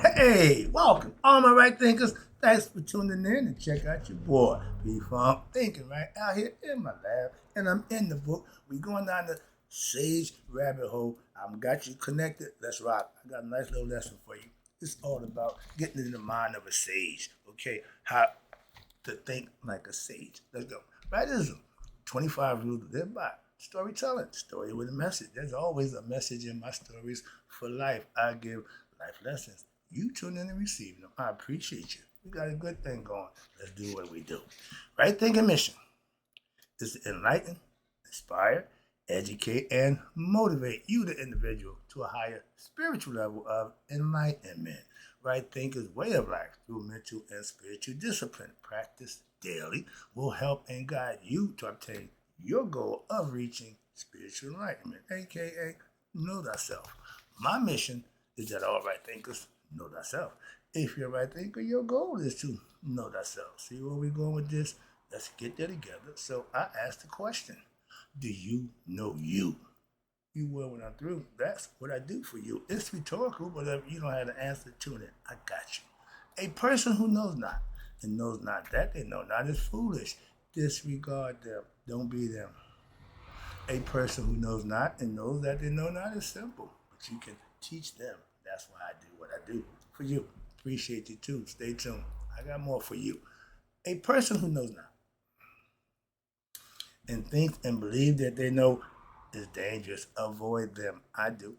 Hey, welcome, all my right thinkers. Thanks for tuning in and check out your boy, P-Funk Thinking, right out here in my lab. And I'm in the book. We going down the sage rabbit hole. I've got you connected. Let's rock. I got a nice little lesson for you. It's all about getting in the mind of a sage. Okay, how to think like a sage. Let's go. Right, this is 25 rules to live by. Storytelling, story with a message. There's always a message in my stories for life. I give life lessons. You tune in and receive them. I appreciate you. We got a good thing going. Let's do what we do. Right thinking mission is to enlighten, inspire, educate, and motivate you, the individual, to a higher spiritual level of enlightenment. Right thinkers' way of life through mental and spiritual discipline, practice daily, will help and guide you to obtain your goal of reaching spiritual enlightenment, aka know thyself. My mission is that all right thinkers know thyself. If you're a right thinker, your goal is to know thyself. See where we're going with this? Let's get there together. So I asked the question, do you know you? You will when I'm through. That's what I do for you. It's rhetorical, but if you don't have the answer, tune in. I got you. A person who knows not and knows not that they know not is foolish. Disregard them. Don't be them. A person who knows not and knows that they know not is simple, but you can teach them. That's why I do what I do for you. Appreciate you too. Stay tuned. I got more for you. A person who knows not and thinks and believes that they know is dangerous. Avoid them. I do.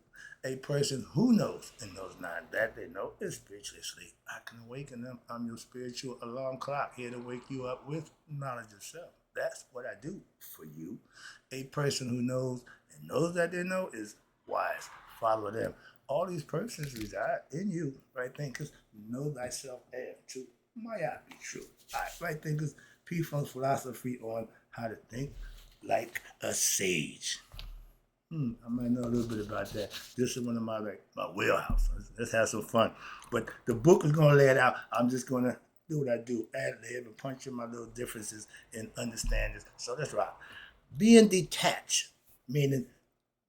A person who knows and knows not that they know is spiritually asleep. I can awaken them. I'm your spiritual alarm clock here to wake you up with knowledge of self. That's what I do for you. A person who knows and knows that they know is wise. Follow them. All these persons reside in you, right thinkers. Know thyself and true. Might not be true. All right, right thinkers. P. Funk's philosophy on how to think like a sage. I might know a little bit about that. This is one of my wheelhouse. Let's have some fun. But the book is gonna lay it out. I'm just gonna do what I do, ad lib and punch in my little differences and understandings. So let's rock. Being detached, meaning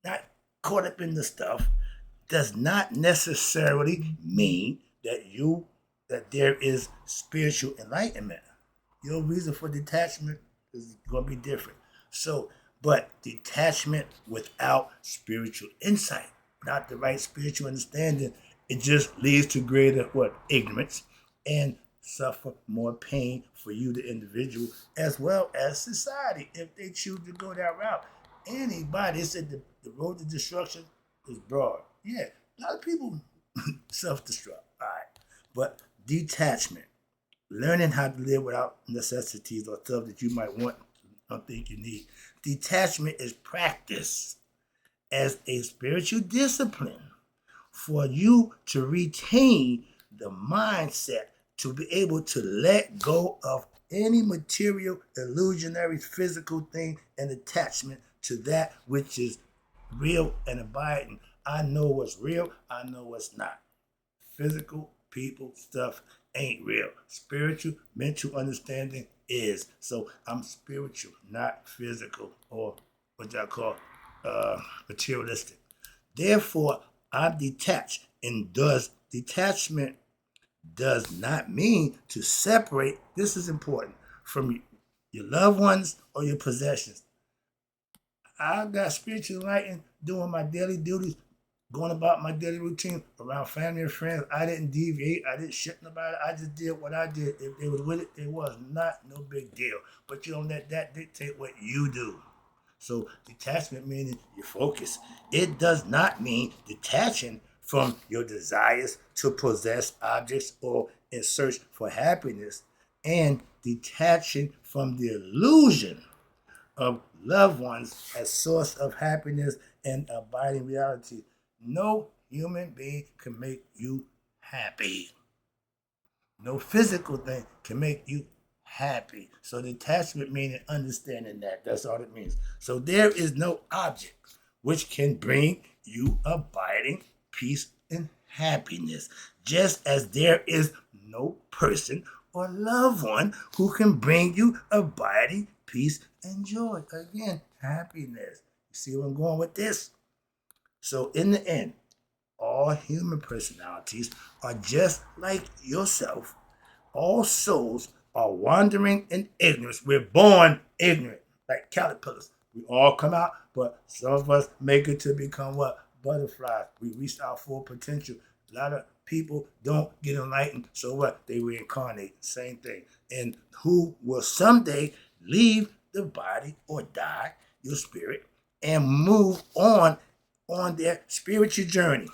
not caught up in the stuff, does not necessarily mean that there is spiritual enlightenment. Your reason for detachment is going to be different. So, but detachment without spiritual insight, without the right spiritual understanding, it just leads to greater ignorance and suffer more pain for you, the individual, as well as society, if they choose to go that route. Anybody said the road to destruction is broad. Yeah, a lot of people self-destruct. All right, but detachment, learning how to live without necessities or stuff that you might want or think you need. Detachment is practice as a spiritual discipline for you to retain the mindset to be able to let go of any material, illusionary, physical thing and attachment to that which is real and abiding. I know what's real, I know what's not. Physical, people, stuff ain't real. Spiritual, mental understanding is. So I'm spiritual, not physical or what y'all call materialistic. Therefore, I'm detached, and does detachment does not mean to separate. This is important from your loved ones or your possessions. I got spiritual enlightened doing my daily duties, going about my daily routine around family and friends. I didn't deviate. I didn't shit nobody. I just did what I did. If they was with it, it was not no big deal. But you don't let that dictate what you do. So detachment meaning you focus. It does not mean detaching from your desires to possess objects or in search for happiness, and detaching from the illusion of loved ones as source of happiness and abiding reality. No human being can make you happy. No physical thing can make you happy. So detachment meaning understanding that. That's all it means. So there is no object which can bring you abiding peace and happiness. Just as there is no person or loved one who can bring you abiding peace and joy. Again, happiness. You see where I'm going with this? So in the end, All human personalities are just like yourself. All souls are wandering in ignorance. We're born ignorant, like caterpillars. We all come out, but some of us make it to become what? Butterflies. We reach our full potential. A lot of people don't get enlightened, so what? They reincarnate. Same thing. And who will someday leave the body or die, your spirit, and move on their spiritual journey.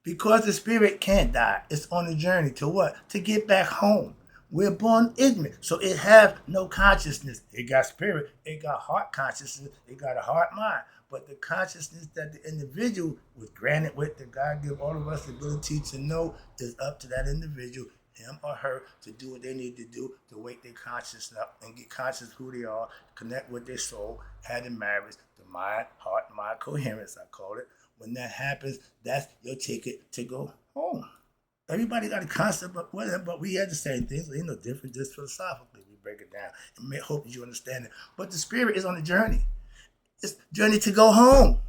Because the spirit can't die. It's on a journey to what? To get back home. We're born ignorant. So it has no consciousness. It got spirit, it got heart consciousness, it got a heart mind. But the consciousness that the individual was granted with, that God give all of us the ability to know, is up to that individual, him or her, to do what they need to do to wake their consciousness up and get conscious of who they are, connect with their soul, have the marriage, the mind, heart, mind coherence, I call it. When that happens, that's your ticket to go home. Everybody got a concept of whatever, but we have the same things. Ain't no different, just philosophically. We break it down and may hope that you understand it. But the spirit is on a journey. It's a journey to go home.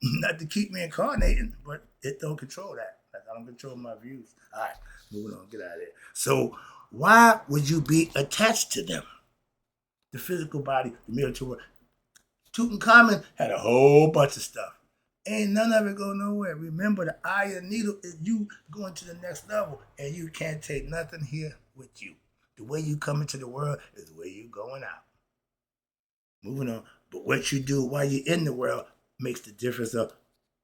Not to keep reincarnating, but it don't control that. Like, I don't control my views. All right, moving on, get out of there. So why would you be attached to them? The physical body, the spiritual world. Tutankhamun had a whole bunch of stuff. Ain't none of it go nowhere. Remember, the eye of the needle is you going to the next level, and you can't take nothing here with you. The way you come into the world is the way you going out. Moving on. But what you do while you're in the world makes the difference of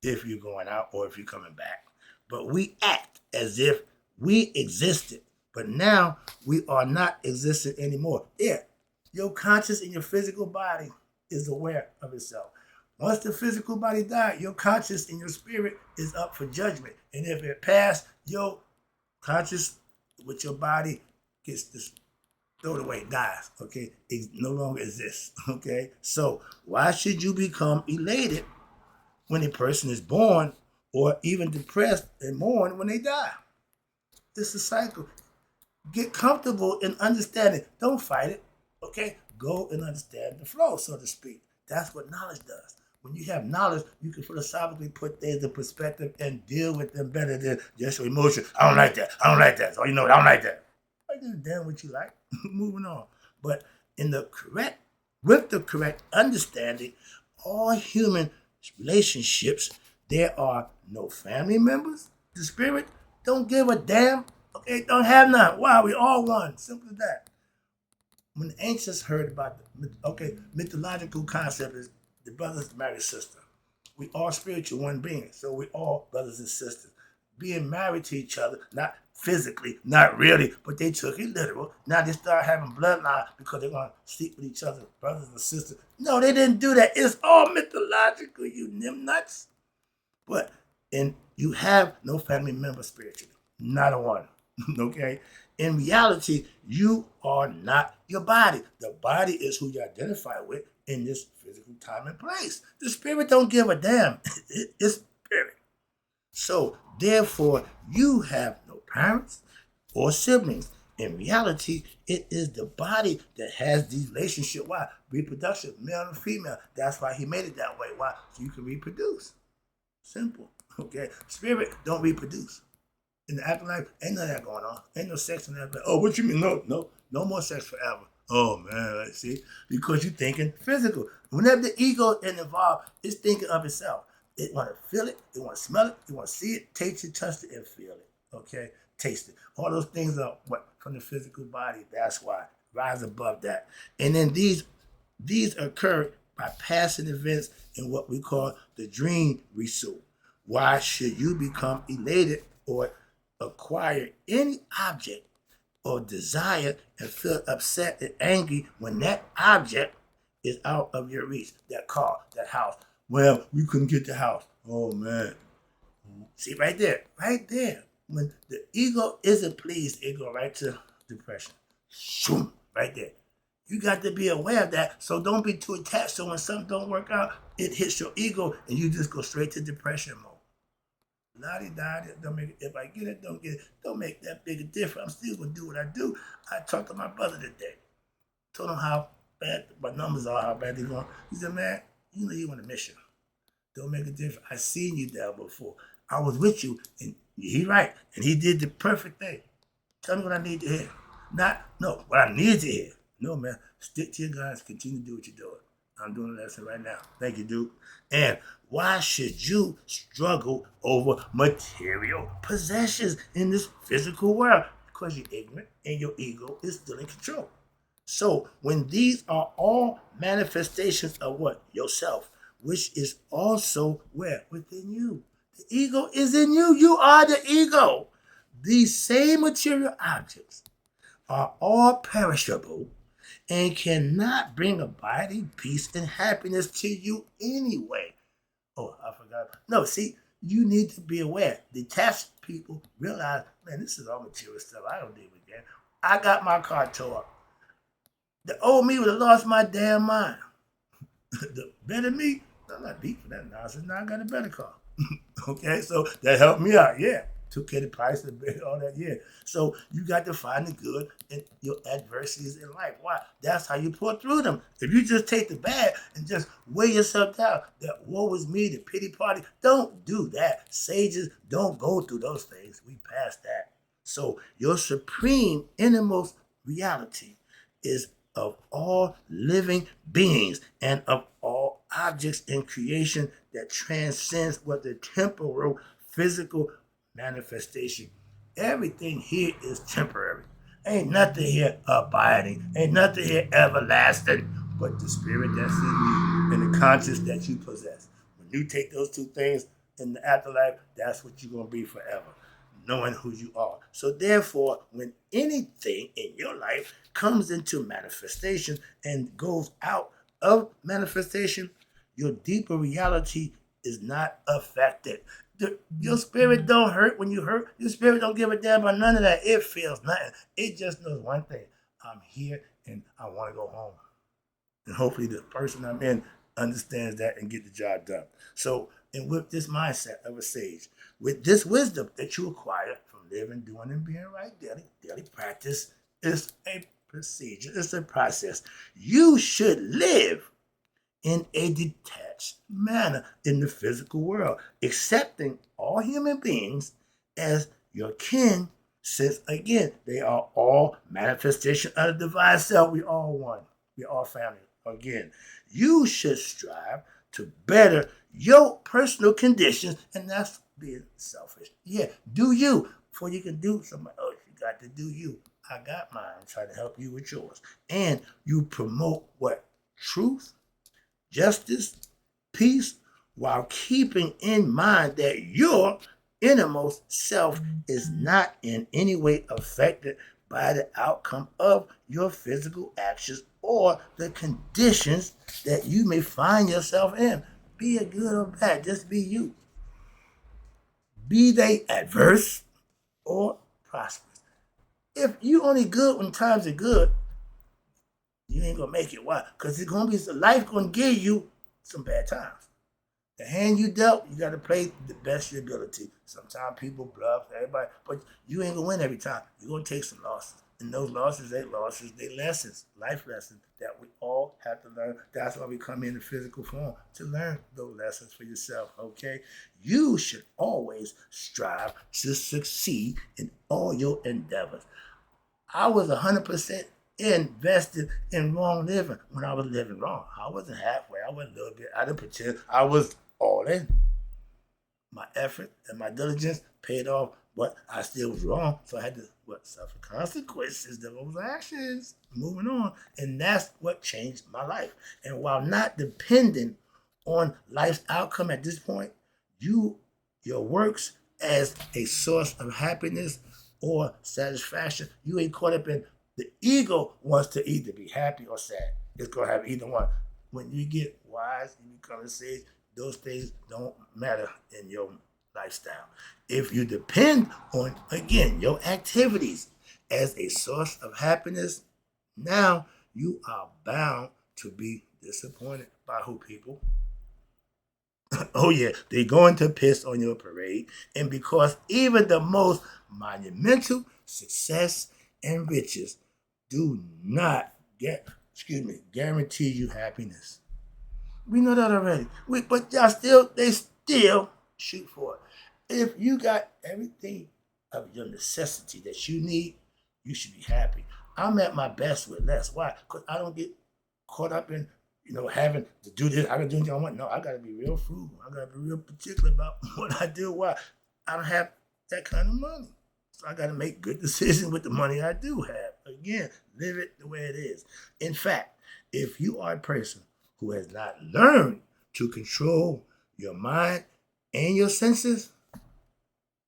if you're going out or if you're coming back. But we act as if we existed, but now we are not existent anymore. Yeah, your conscious and your physical body is aware of itself. Once the physical body died, your conscious and your spirit is up for judgment. And if it passed, your conscious with your body gets thrown away, dies. Okay, it no longer exists. Okay, so why should you become elated when a person is born, or even depressed and mourn when they die? It's a cycle. Get comfortable in understanding. Don't fight it. Okay, go and understand the flow, so to speak. That's what knowledge does. When you have knowledge, you can philosophically put things in perspective and deal with them better than just your emotion. I don't like that. I don't like that. So you know what? I don't like that. I give a damn what you like. Moving on. But with the correct understanding, all human relationships, there are no family members. The spirit don't give a damn. Okay, don't have none. Why? We all one. Simple as that. When the ancients heard about the mythological concept is the brothers marry sister. We all spiritual one being, so we all brothers and sisters. Being married to each other, not physically, not really, but they took it literal. Now they start having bloodline because they're gonna sleep with each other, brothers and sisters. No, they didn't do that. It's all mythological, you nuts. But and you have no family member spiritually, not a one. Okay. In reality, you are not your body. The body is who you identify with in this physical time and place. The spirit don't give a damn. It's spirit. So, therefore, you have no parents or siblings. In reality, it is the body that has these relationships. Why? Reproduction, male and female. That's why he made it that way. Why? So you can reproduce. Simple. Okay? Spirit don't reproduce. In the afterlife, ain't none of that going on. Ain't no sex in that. Oh, what you mean? No more sex forever. Oh man, see, because you're thinking physical. Whenever the ego is involved, it's thinking of itself. It want to feel it, it want to smell it, it want to see it, taste it, touch it, and feel it. Okay, taste it. All those things are what from the physical body. That's why rise above that. And then these occur by passing events in what we call the dream resource. Why should you become elated or acquire any object or desire and feel upset and angry when that object is out of your reach? That car, that house. Well, we couldn't get the house. Oh man. See right there, right there. When the ego isn't pleased, it go right to depression. Shoom, right there. You got to be aware of that. So don't be too attached. So when something don't work out, it hits your ego and you just go straight to depression mode. Don't make it. If I get it, don't get it. Don't make that big a difference. I'm still gonna do what I do. I talked to my brother today. Told him how bad my numbers are, how bad they're going. He said, man, you know you on a mission. Don't make a difference. I seen you there before. I was with you, and he right, and he did the perfect thing. Tell me what I need to hear. Not no, what I need to hear. No, man. Stick to your guns. Continue to do what you're doing. I'm doing a lesson right now. Thank you, Duke. And why should you struggle over material possessions in this physical world? Because you're ignorant and your ego is still in control. So when these are all manifestations of what? Yourself, which is also where? Within you. The ego is in you. You are the ego. These same material objects are all perishable and cannot bring abiding peace and happiness to you anyway. Oh, I forgot. No, see, you need to be aware. Detached people realize, man, this is all material stuff. I don't deal with that. I got my car tore up. The old me would have lost my damn mind. The better me, I'm not deep for that nonsense. Now I got a better car. Okay, so that helped me out. Yeah, took care of the price of the all that. Yeah, so you got to find the good in your adversities in life. Why? That's how you pull through them. If you just take the bad and just weigh yourself down, that woe is me, the pity party, don't do that. Sages don't go through those things. We passed that. So your supreme innermost reality is of all living beings and of all objects in creation that transcends what the temporal physical manifestation. Everything here is temporary. Ain't nothing here abiding. Ain't nothing here everlasting but the spirit that's in you and the conscience that you possess. When you take those two things in the afterlife, that's what you're going to be forever, knowing who you are. So therefore, when anything in your life comes into manifestation and goes out of manifestation, your deeper reality is not affected. Your spirit don't hurt when you hurt. Your spirit don't give a damn about none of that. It feels nothing. It just knows one thing. I'm here and I want to go home. And hopefully the person I'm in understands that and get the job done. So, and with this mindset of a sage, with this wisdom that you acquire from living, doing, and being right daily practice is a procedure, it's a process. You should live in a detached manner in the physical world, accepting all human beings as your kin, since again, they are all manifestation of the divine self. We all one. We all family. Again, you should strive to better your personal conditions, and that's being selfish. Yeah, do you before you can do somebody else. You got to do you. I got mine. I'm trying to help you with yours, and you promote what? Truth, justice, peace, while keeping in mind that your innermost self is not in any way affected by the outcome of your physical actions or the conditions that you may find yourself in. Be it good or bad, just be you. Be they adverse or prosperous. If you only good when times are good, you ain't gonna make it. Why? Because it's gonna be life gonna give you some bad times. The hand you dealt, you got to play the best of your ability. Sometimes people bluff, everybody, but you ain't going to win every time. You're going to take some losses. And those losses, they lessons, life lessons that we all have to learn. That's why we come in physical form, to learn those lessons for yourself, okay? You should always strive to succeed in all your endeavors. I was 100% invested in wrong living when I was living wrong. I wasn't halfway. I wasn't a little bit. I didn't pretend. I was all in. My effort and my diligence paid off, but I still was wrong. So I had to suffer consequences of those actions. Moving on. And that's what changed my life. And while not dependent on life's outcome at this point, your works as a source of happiness or satisfaction, you ain't caught up in the ego wants to either be happy or sad. It's gonna have either one. When you get wise and you become a sage, those things don't matter in your lifestyle. If you depend on, again, your activities as a source of happiness, now you are bound to be disappointed by who people? Oh yeah, they're going to piss on your parade. And because even the most monumental success and riches do not guarantee you happiness. We know that already. But they still shoot for it. If you got everything of your necessity that you need, you should be happy. I'm at my best with less. Why? Because I don't get caught up in, having to do this. I gotta do anything I want. No, I gotta be real frugal. I gotta be real particular about what I do. Why? I don't have that kind of money. So I gotta make good decisions with the money I do have. Again, live it the way it is. In fact, if you are a person who has not learned to control your mind and your senses,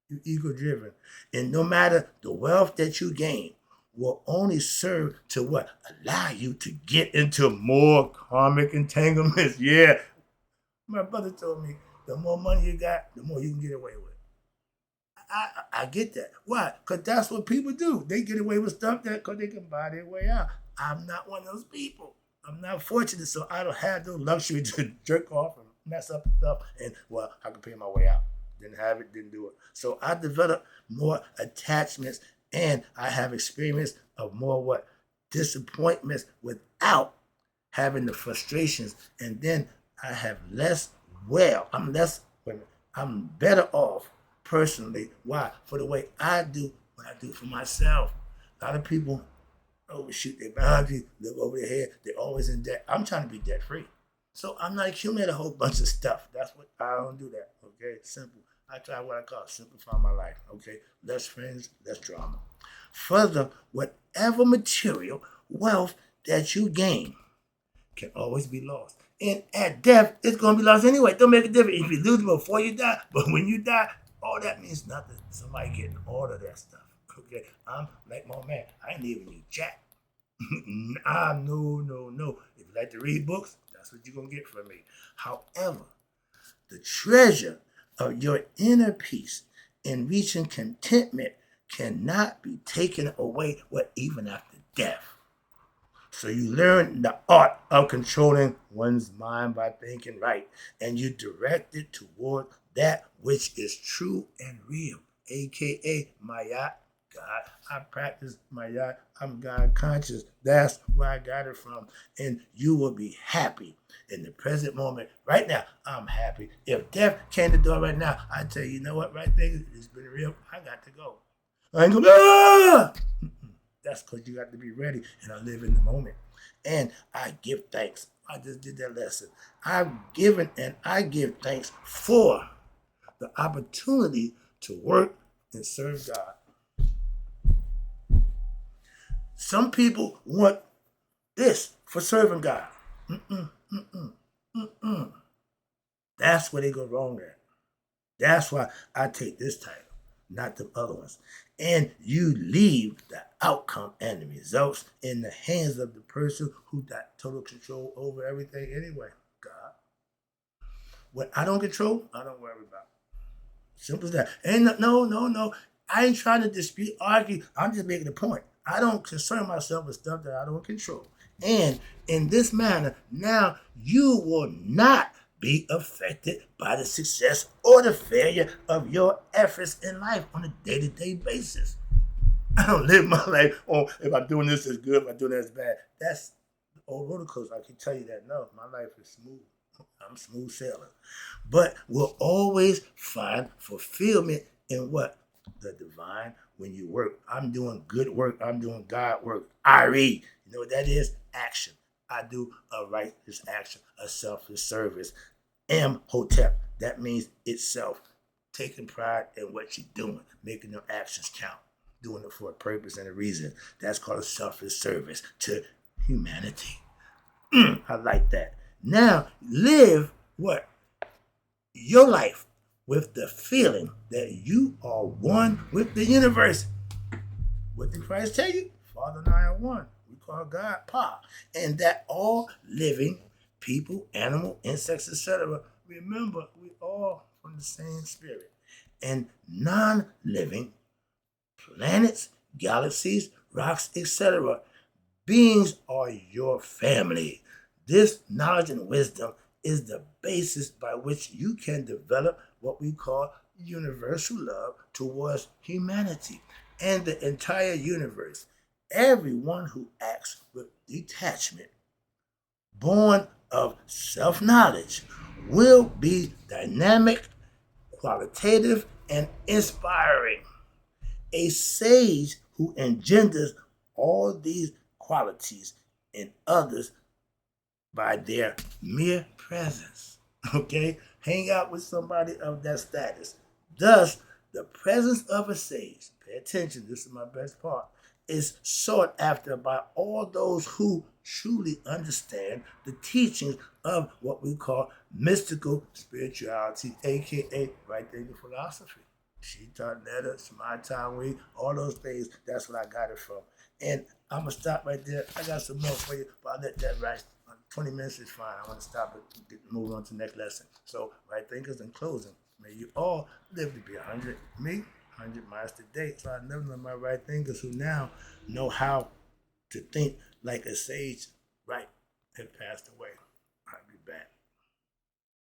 you're ego driven. And no matter the wealth that you gain, will only serve to what? Allow you to get into more karmic entanglements. Yeah. My brother told me the more money you got, the more you can get away with. I get that. Why? Because that's what people do. They get away with stuff that because they can buy their way out. I'm not one of those people. I'm not fortunate, so I don't have the luxury to jerk off and mess up stuff. And, well, I can pay my way out. Didn't have it, didn't do it. So I developed more attachments, and I have experience of more what? Disappointments without having the frustrations. And then I have I'm better off personally. Why? For the way I do what I do for myself. A lot of people overshoot their boundaries, live over their head. They're always in debt. I'm trying to be debt free. So I'm not accumulating a whole bunch of stuff. That's what I don't do that. Okay, simple. I try what I call simplify my life. Okay, less friends, less drama. Further, whatever material wealth that you gain can always be lost. And at death, it's going to be lost anyway. It don't make a difference if you lose it before you die. But when you die, all that means nothing. Somebody getting all of that stuff. Okay, I'm like my man. I ain't even need jack. No. If you like to read books, that's what you're going to get from me. However, the treasure of your inner peace in reaching contentment cannot be taken away, even after death. So you learn the art of controlling one's mind by thinking right, and you direct it toward that which is true and real, aka Mayat, God. I practice Mayat. I'm God conscious. That's where I got it from. And you will be happy in the present moment. Right now, I'm happy. If death came to the door right now, I tell you, you know what, right there, it's been real. I got to go. I ain't gonna, That's because you got to be ready, and I live in the moment. And I give thanks. I just did that lesson. I've given and I give thanks for the opportunity to work and serve God. Some people want this for serving God. That's where they go wrong at. That's why I take this title, not the other ones. And you leave the outcome and the results in the hands of the person who got total control over everything anyway. God. What I don't control, I don't worry about. Simple as that. And no. I ain't trying to dispute, argue. I'm just making a point. I don't concern myself with stuff that I don't control. And in this manner, now you will not be affected by the success or the failure of your efforts in life on a day-to-day basis. I don't live my life on if I'm doing this is good, if I'm doing that is bad. That's the old roller coaster. I can tell you that. No, my life is smooth. I'm smooth sailing. But we'll always find fulfillment in what? The divine when you work. I'm doing good work. I'm doing God work. I.e., you know what that is? Action. I do a righteous action, a selfless service. Hotep. That means itself. Taking pride in what you're doing, making your actions count, doing it for a purpose and a reason. That's called a selfless service to humanity. I like that. Now, live what? Your life with the feeling that you are one with the universe. What did Christ tell you? Father and I are one. We call God Pa. And that all living people, animal, insects, etc. Remember, we all from the same spirit. And non-living planets, galaxies, rocks, etc. beings are your family. This knowledge and wisdom is the basis by which you can develop what we call universal love towards humanity and the entire universe. Everyone who acts with detachment, born of self-knowledge will be dynamic, qualitative, and inspiring. A sage who engenders all these qualities in others by their mere presence. Okay? Hang out with somebody of that status. Thus, the presence of a sage, pay attention, this is my best part, is sought after by all those who truly understand the teachings of what we call mystical spirituality, aka right thinking philosophy. She taught letters, my time we, all those things. That's what I got it from. And I'm gonna stop right there. I got some more for you, but I'll let that rest. 20 minutes is fine. I want to stop it, move on to the next lesson. So, right thinkers, in closing, may you all live to be 100. Me, 100 miles to date. So I never know my right thinkers who now know how to think like a sage, right, have passed away.